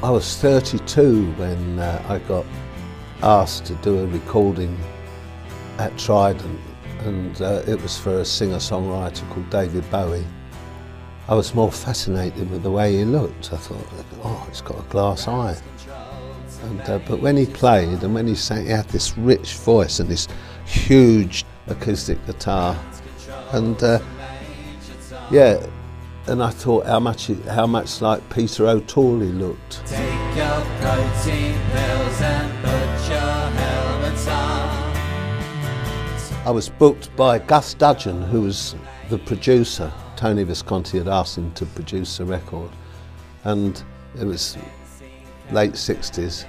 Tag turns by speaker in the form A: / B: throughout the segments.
A: I was 32 when I got asked to do a recording at Trident, and it was for a singer-songwriter called David Bowie. I was more fascinated with the way he looked. I thought, oh, he's got a glass eye. And, but when he played and when he sang, he had this rich voice and this huge acoustic guitar. And yeah, and I thought how much like Peter O'Toole he looked.
B: Take your protein pills and put your helmets on.
A: I was booked by Gus Dudgeon, who was the producer. Tony Visconti had asked him to produce a record, and it was late 60s,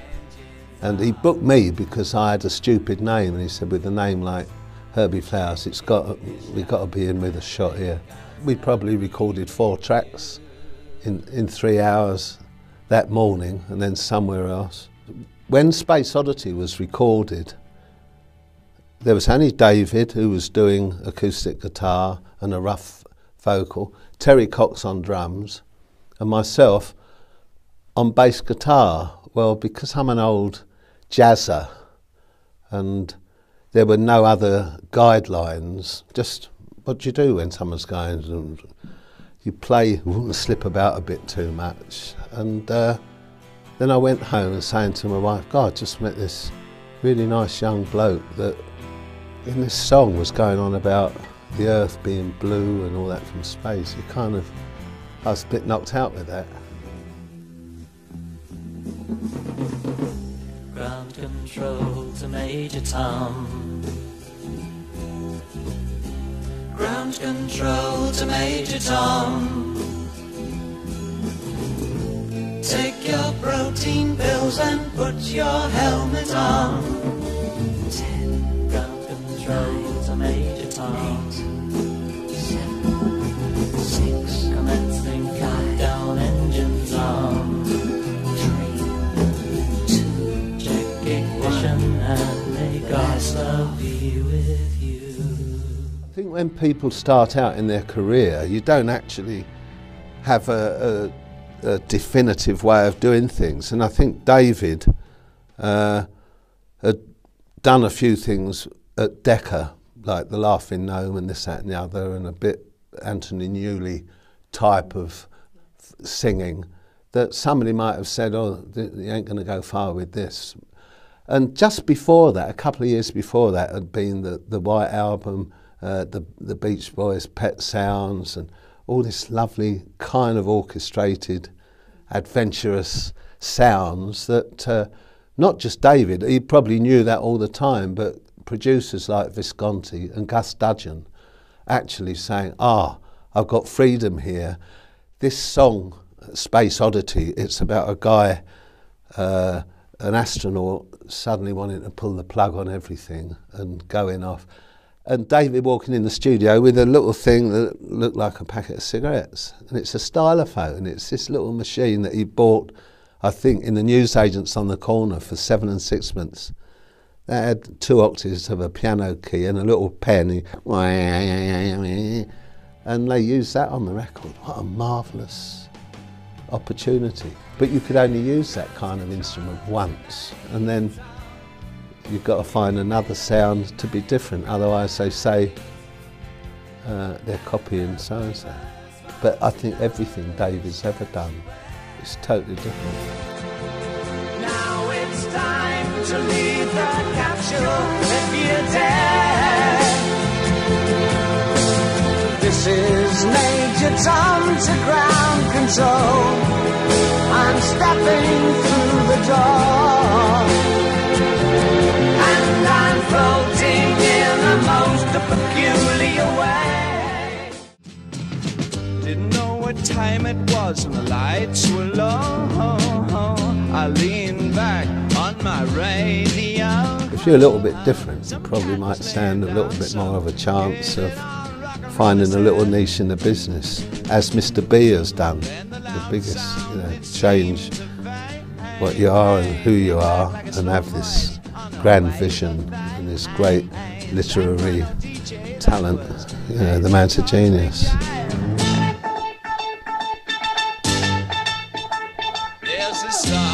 A: and he booked me because I had a stupid name, and he said, with a name like Herbie Flowers, we've got to be in with a shot here. We probably recorded 4 tracks in 3 hours that morning, and then somewhere else. When Space Oddity was recorded, there was only David, who was doing acoustic guitar and a rough vocal, Terry Cox on drums, and myself on bass guitar. Well, because I'm an old jazzer and there were no other guidelines, just what do you do when someone's going, and you play, slip about a bit too much. And then I went home and saying to my wife, God, I just met this really nice young bloke that in this song was going on about the earth being blue and all that from space. I was a bit knocked out with that.
B: Ground control to Major Tom. Ground control to Major Tom. Take your protein pills and put your helmet on. 10. Ground control to Major Tom. 8, 7, 6. Commencing countdown, engines on. 3, 2. Check ignition and may God be with you.
A: I think when people start out in their career, you don't actually have a definitive way of doing things, and I think David had done a few things at Decca, like The Laughing Gnome and this, that and the other, and a bit Anthony Newley type of singing, that somebody might have said, oh, you ain't going to go far with this. And just before that, a couple of years before that, had been the White Album, the Beach Boys' Pet Sounds, and all this lovely kind of orchestrated, adventurous sounds that not just David, he probably knew that all the time, but producers like Visconti and Gus Dudgeon actually saying, I've got freedom here. This song, Space Oddity, it's about a guy, an astronaut, suddenly wanting to pull the plug on everything and going off. And David walking in the studio with a little thing that looked like a packet of cigarettes. And it's a stylophone. It's this little machine that he bought, I think, in the newsagents on the corner for 7 and 6pence. They had 2 octaves of a piano key and a little pen. And they used that on the record. What a marvellous opportunity. But you could only use that kind of instrument once. And then you've got to find another sound to be different, otherwise they say they're copying so-and-so. But I think everything David's ever done is totally different.
B: Now it's time to leave the capsule if you dare. This is Major Tom to ground control. I'm stepping through the door. And I'm floating in the most peculiar way. Didn't know what time it was and the lights were low. I leaned back on my radio.
A: If you're a little bit different, you probably might stand a little bit more of a chance of finding a little niche in the business, as Mr. B has done. The biggest, change what you are and who you are, and have this grand vision and this great literary talent. The man's a genius.
B: There's a star.